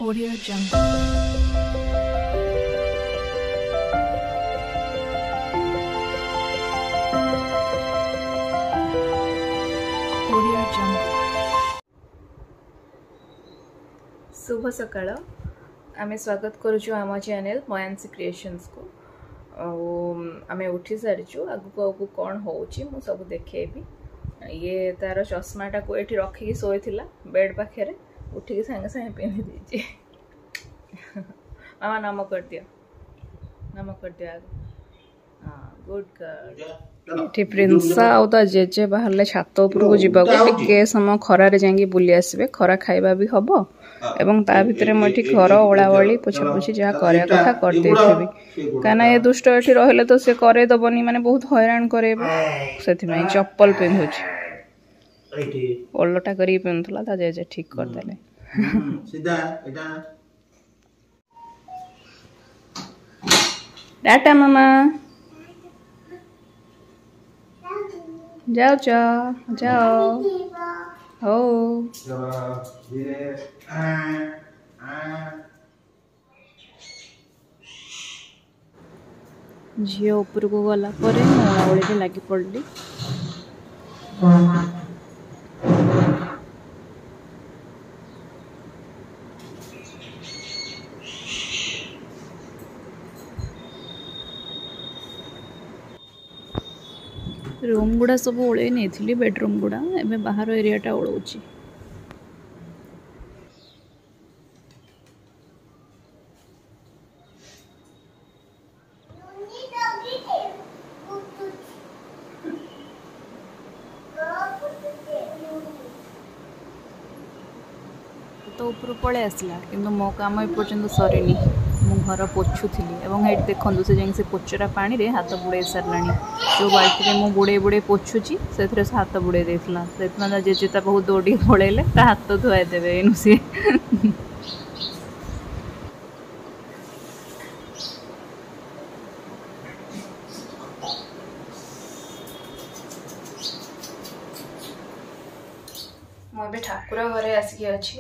Audio Jungle. Audio Jungle. शुभ सकाळ आमे स्वागत करूछु आम चैनल मयांसी क्रिएशंस को। आमे उठी सारिछु आगु आगु कोन होउची मु सब देखेबी। ये तार चश्माटा को एठी रखी सोइथिला बेड पाखे उठिक सागे सागे पिंधि दीजिए। मामा नम कर दियो आगे। हाँ गुड गर्ल। एठी प्रिंसा आउ ता जेजे बाहरले छात ऊपर को जीवा को टिके समय खरा रे जांगी बुली आसीबे। खरा खाइबा भी हबो एवं ता भितरे मठी घर ओळावळी पोछापोछि जा करे कथा कर देथिबी। काना ये दुष्ट एठी रहले तो से करे दबनी माने बहुत हैरान करेबे। सेथि में चप्पल पिंधुछि ओलटा करी पिंधुला ता जेजे ठीक कर देले। सीधा एटा टाटा मामा जाओ जाओ जाओ हो झील ऊपर को गला पर ओळावळी लगी पड़ली। रूम गुड़ा सब ओळे नहीं बेडरूम गुड़ा एवं बाहर एरियाटा ओळौची। तो ऊपर पड़े आसला किंतु मो काम एपर्यंत सरीनी। मु घर पोछुली एवं ये देखु से जाए पोचरा पानी रे हाथ बुड़े सारा जो बाल्टी में बुड़े बुड़े पोछुची से हाथ बुड़े देता जेजेता बहुत दौड़ी पड़ेले हाथ धुआई देवे एनु सी। मुझे ठाकुर घरे आसिक अच्छी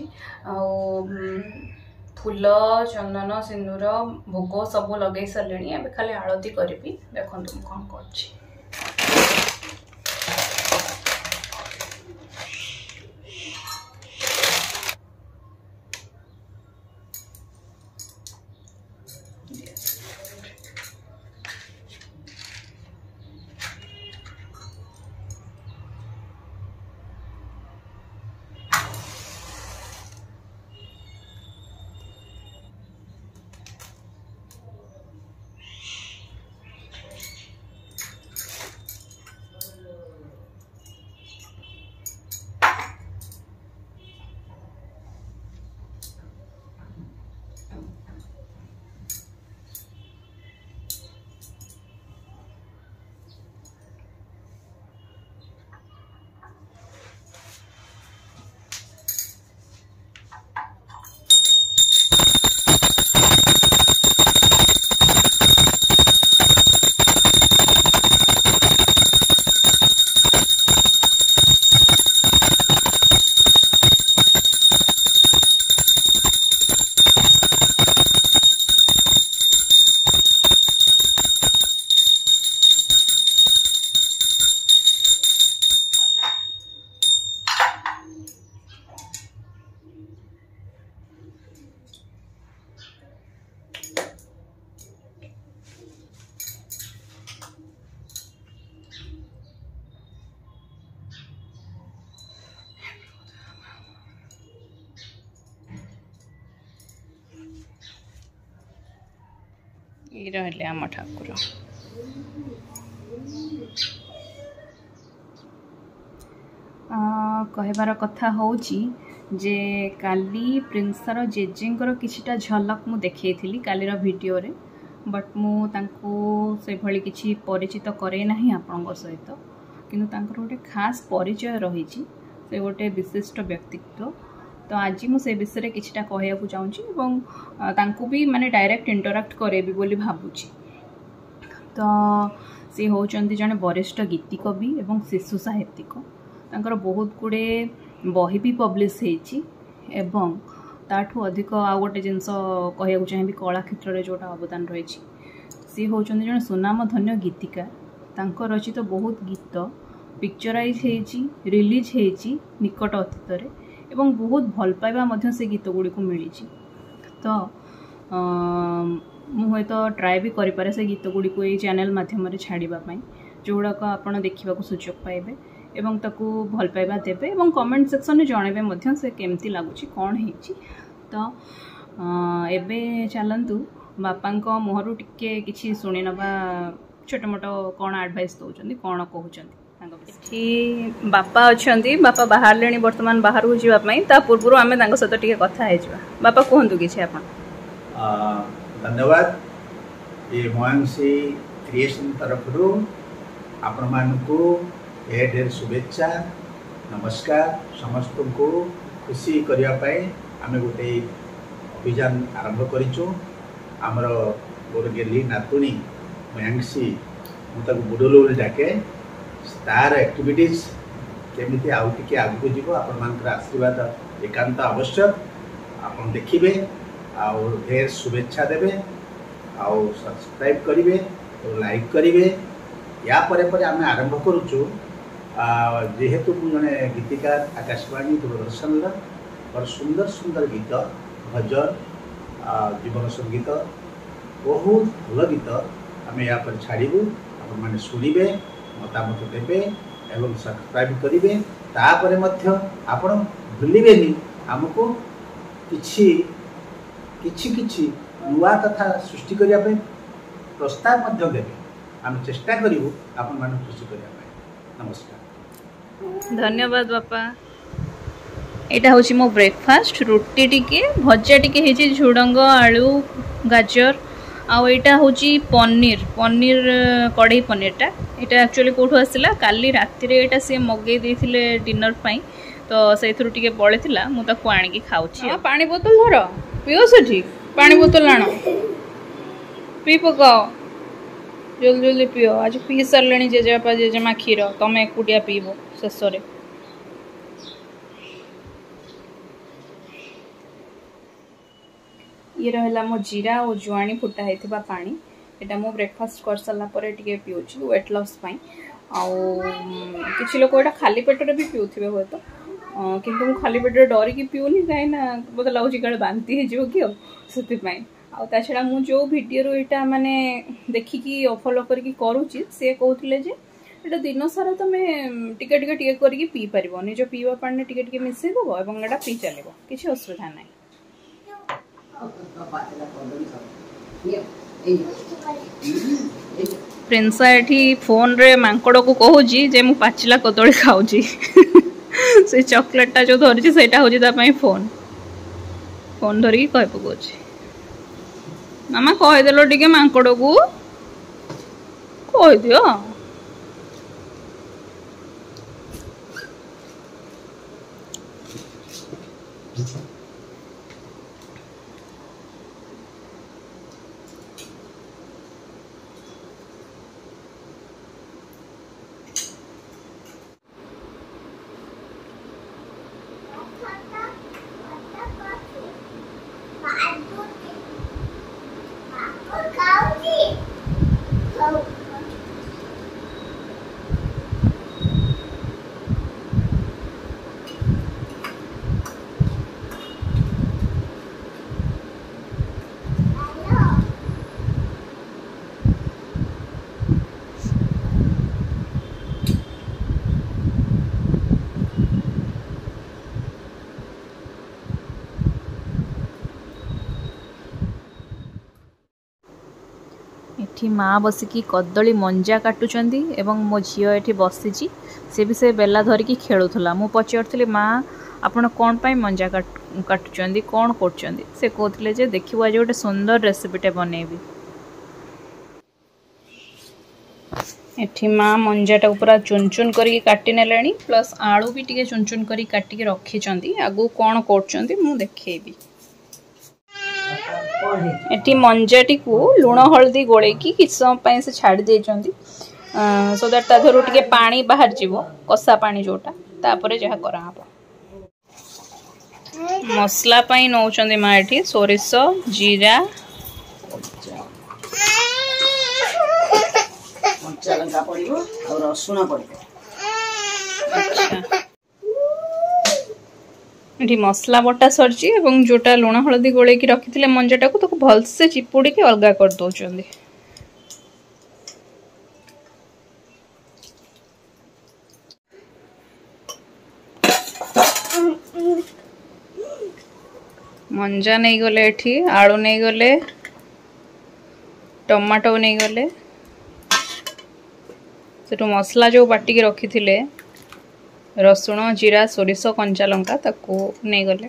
फूल चंदन सिंदूर भोग सब लगे सारे अब खाली आरती करी देखो मुझे कौन कर। ये रहे आम ठाकुर। कहबार कथा होची जे काली प्रिंसर जेजेंकर किछिटा झलक मु देखैथिली कालीर वीडियो रे बट मु तांको से भली किछि परिचित करे नाही आपनक सहित किंतु तांकर गोटे खास परिचय रहिछि से गोटे विशिष्ट व्यक्तित्व। तो आज मुझे विषय किछिटा कहया को चाहूँगी एवं तांको भी माने डायरेक्ट इंटराक्ट करेबी बोली भाबुची। तो सी होचंती जने वरिष्ठ गीति कवि एवं शिशु साहित्यिक। तांकर बहुत गुड़े बही भी पब्लिश होइछि एवं ताठू अधिक आउ गोटे जिनस कहूँ चाहिए कला क्षेत्र में जोटा अवदान रही सी होचंदी जन सुनाम धन्य गीतिका तांको रचित बहुत गीत पिक्चराइज होती रिलीज होती निकट अतीत एवं बहुत भल पाइबा से गीत गुड़ी को मिली तो मुझे तो ट्राए भी करें से गीत गुड़ी को चैनल माध्यम छाड़ापी जोड़ाक आप देखा सुजोग पाइबे एवं ताकू भल पाइबा देबे एवं कमेंट सेक्शन में जनइबे मध्य से केमती लगुच कौन है तो एबे चलतु बापा मुहर टिके किसी शुणी नवा छोट मोट कौन एडवाइस दौरान कौन कहते बापा अच्छा बापा बाहर ले बर्तमान बाहर को जावाई पूर्व आम सहित टे कथा बापा कहतु कि धन्यवाद ये मयांसी क्रिएशन तरफ आपण मानू ढेर शुभेच्छा नमस्कार समस्त को खुशी करने आम गोटे अभियान आरंभ करूँ आमर गोर गेली नातुणी मयांसी मुझे बुडोल डाके तार एक्टिविटीज केमी आउ टे आगे जीव आपण आशीर्वाद एकांत आवश्यक आप देखिए आउ ढेर शुभेच्छा देवे आउ सब्सक्राइब करेंगे और लाइक करेंगे या परे आम आरंभ करुचु जेहेतु जड़े गीतिकार आकाशवाणी दूरदर्शन और सुंदर सुंदर गीत भजन जीवन संगीत बहुत भल गीत आम या छाड़ू आप शुणे मतामत देवे एवं सब्सक्राइब करेंगे तापर आप भूलिए आमको किछि किछि किछि नुआ कथा सृष्टि करने प्रस्ताव देवे आम चेष्टा करूँ आपण मान खुशी करने। नमस्कार धन्यवाद बापा यहाँ हूँ मो ब्रेकफास्ट रुटी टिके भजा टिके झुडंग आलू गाजर आईटा हूँ पनीर पनीर कढ़ई पनीरटा यहाँ एक्चुअली कौटू आसला काली राति यहाँ सी मगे डिनर पाई तो से टे बड़ी मुझे आणिकी खाऊँ पानी बोतल धर पीओ से पानी बोतल आण पी पकाओ जल्दी जल्दी पीओ आज पी सारे जेजेबापा जेजेमा क्षीर तुम एकुटिया पीब शेष ये रहा मो जीरा और जुआणी फुटा होता पानी यहाँ मो ब्रेकफास्ट कर सारापर टे पीऊँ वेट लॉस किसी लोग यहाँ खाली पेटर भी पीऊे हे तो किंतु मु खाली पेटर डरिकी पीऊनी कहीं मत लगुच कल बांती हो कि आ छड़ा मु जो वीडियो यहाँ माने देखिकी फॉलो करके करुँची सी कहते ये दिन सारा तुम टिके टिके टिके करके पी पार निज पीवा पानी टिके टिके मिसई दब और यहाँ पी चलो किसी असुविधा ना प्रिंसा एठी फोन रे मांकड़ को कहूँ जे मु पाचिला कदली खाऊँ से चॉकलेटा जो धरी से हूँ फोन फोन धरिकी कह पकाउछि मामा कहीदेल टे मांकड़ को कहीदि एठी माँ बसिकी कदली मंजा काटुचंदी एवं मो झियो एठी बसिची से भी से बेला धरिकी खेलुथला मु पचारथली माँ आपण कौन पाई मंजा काटुचंदी कौन करचंदी से कहथिले जे देखिबो आज गोटे सुंदर रेसिपीटे बनेबी एठी माँ मंजाटा पूरा चुन चुन करके काटी नेलानी प्लस आलू भी टिके चुन चुन करी काटिके रखिचंदी आगु कौन करचंदी मु देखेबी एटी मंजाटी को लुण हल्दी गोलेकी किछ समय से छाड़ी देइचंदी सो दैट ता धरु टिके पानी बाहर जीवो कसा पानी जोटा तापरे जहा करा हबो मसला पाई नौचंदी माँ एठी सोरिष जीरा कंचा लंका पड़िबो और रसुण पड़िबो। अच्छा एठी मसला बटा सरची एवं जोटा लुण हळदी गोळे की रखिथिले मंजाटा को ताको भलसे चिपुडी के अलगा कर दोचंदी। मंजा नहीं गले एठी आलू नहीं गले टमाटो नहीं गले सेटू मसला जो बाटी के रखी थिले रसुण जीरा सोरिष कंचा लंका ताको नहीं गले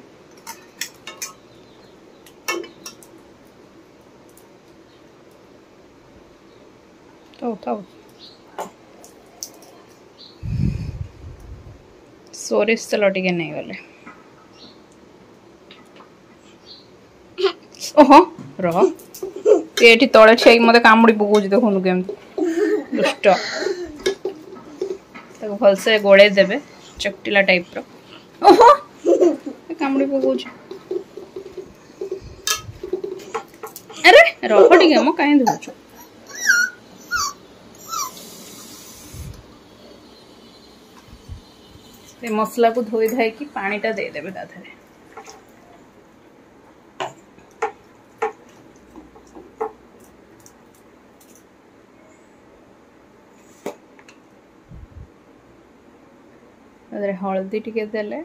तो सोरिष तेल टिके नहीं गले ओहो रह ये तले ठिया मत कामुड़ी पकाऊँ देखु केमती दुष्ट भलसे गोले देवे चकटिला टाइप रो ओहो कामुड़ी पकाऊँ अरे रह टिके मो कहीं धोचु मसला को धोई धाई कि पानीटा दे देवे ता धरे हलदी टिके देले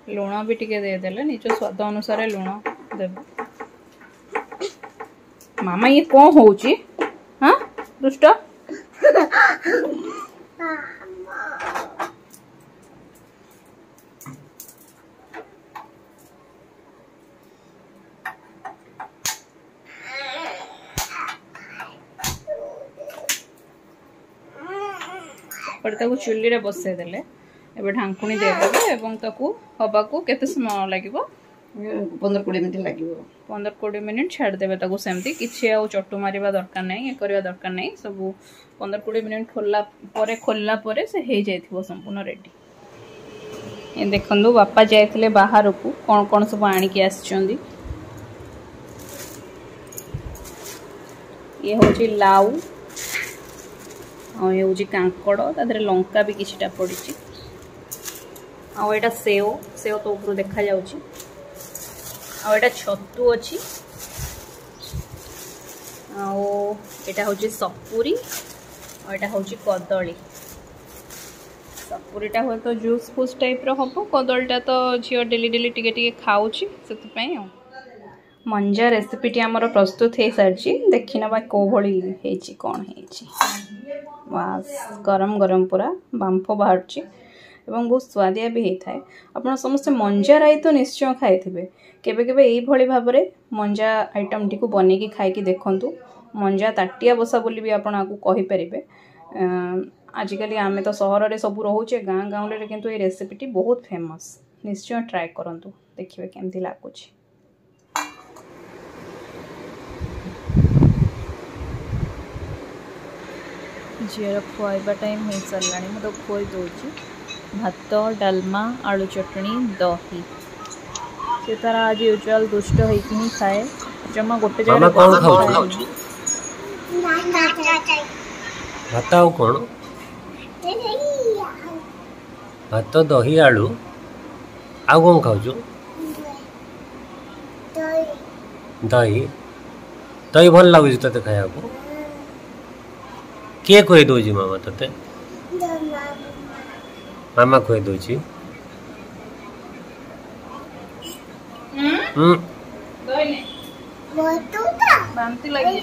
लुण भी टिके दे देले निज स्वाद अनुसार लुण देबे। मामा ये कौन होउची हां दुष्ट चुली रे बसई देले एबे ढांकुणी दे देबे एवं ताकू हबा को केते समय लागिवो 15-20 मिनिट लागिवो 15-20 मिनिट छाड़ देबे ताकू सेमती किछि आ चट्टू मारिबा दरकार नै ए करबा दरकार नै सब 15-20 मिनिट खोलला परे से हे जाइथिबो संपूर्ण रेडी। ए देखंदु बापा जायथिले बाहर को कोन सब आनी के आछचंदी ये होची लाउ ये हूँ कांकड़ तादे लंका भी किछटा पड़ी आटा सेव सेव तो ऊपर देखा जाउची आटा छतु अच्छी आटा हूँ सपुरी आटा हूँ कदली सपुरीटा हुए तो जूस फूस टाइप हम कदलीटा तो झील डेली डेली टिके टिके खाऊची से मंजा रेसिपीटी आमर प्रस्तुत हो सारी देखी ना कौ भाई कौन है गरम गरम पूरा बांफ बाहर एवं बहुत स्वादिया भी होता है। आपड़ समस्ते मंजा राई तो निश्चय खाई केबे केबे यही भाव में मंजा आइटम टी को बनैकी खाई देखु मंजा ताटिया बसा बोली भी आपन आपको कहि परिबे। आजिकली आमे तो सहर रे सब रोचे गाँ गाँव रे किंतु ये रेसिपीटी बहुत फेमस निश्चय ट्राए करंतु देखिए केमती लागुची। झीर खुआइबा टाइम हो सारा मुझे खुई दूची भात डालमा आलू चटनी दही से तार आज यूजुआल दुष्ट होइकि ही खाए जमा गोटे जगह कौन खाऊ भात आउ कौन भात दही आलू आउ कौन खाऊ दही दही भल लगुच ते खाया को किए खुई दौची मामा ते मामा खुई दौची बांती लगी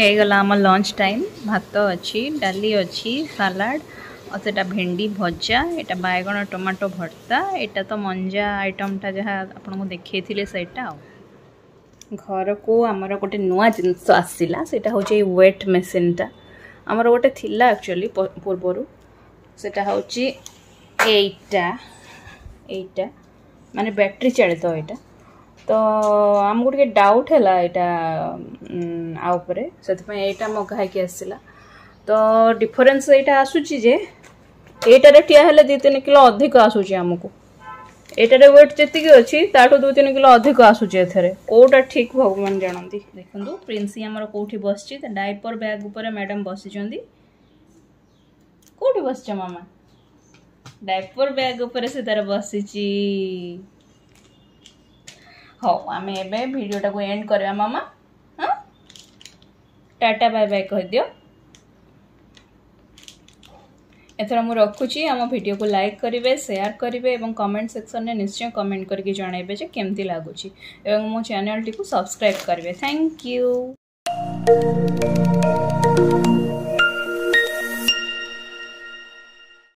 ହେଇଗଲା ଆମ ଲଞ୍ଚ ଟାଇମ୍। ଭାତ ଅଛି, ଡାଲି ଅଛି, ସାଲାଡ଼ ଆଉ ସେଟା ଭେଣ୍ଡି ଭଜା, ଏଇଟା ବାଇଗଣ ଟମାଟୋ ଭର୍ତ୍ତା, ଏଇଟା ତ ମଞ୍ଜା ଆଇଟମ୍ଟା ଯାହା ଆପଣଙ୍କୁ ଦେଖେଇଥିଲେ ସେଇଟା। ଆଉ ଘରକୁ ଆମର ଗୋଟେ ନୂଆ ଜିନିଷ ଆସିଲା, ସେଇଟା ହେଉଛି ଏଇ ୱେଟ୍ ମେସିନ୍ଟା। ଆମର ଗୋଟେ ଥିଲା ଆକ୍ଚୁଆଲି ପୂର୍ବରୁ, ସେଇଟା ହେଉଛି এইটা ମାନେ ବ୍ୟାଟେରୀ ଚାଳିତ ଏଇଟା। ତ ଆମକୁ ଟିକେ ଡାଉଟ୍ ହେଲା ଏଇଟା ଉପରେ, ସେଥିପାଇଁ ଏଇଟା ମଗା ହେଇକି ଆସିଲା। ତ ଡିଫରେନ୍ସ ଏଇଟା ଆସୁଛି ଯେ ଏଇଟାରେ ଠିଆ ହେଲେ 2-3 କିଲୋ ଅଧିକ ଆସୁଛି ଆମକୁ। ଏଇଟାରେ ୱେଟ୍ ଯେତିକି ଅଛି ତାଠୁ 2-3 କିଲୋ ଅଧିକ ଆସୁଛି ଏଥିରେ। କୋଉଟା ଠିକ୍ ଭଗବାନ ଜାଣନ୍ତି। ଦେଖନ୍ତୁ ପ୍ରିନ୍ସି ଆମର କୋଉଠି ବସିଛି, ତା ଡାଇପର ବ୍ୟାଗ୍ ଉପରେ ମ୍ୟାଡାମ ବସିଛନ୍ତି। କୋଉଠି ବସିଛ ମାମା? डायपर बैग ऊपर से तार बसीची। हौ आमे एबे वीडियोटा को एंड करबा मामा। हां टाटा बाय बाय कह दियो। एथरा मु रखुची। आम वीडियो को लाइक करिवे, शेयर करिवे एवं कमेंट सेक्शन में निश्चय कमेंट करके जणाइबे जे केमती लागुची एवं मो चैनल टी को सब्सक्राइब करिवे। Thank you.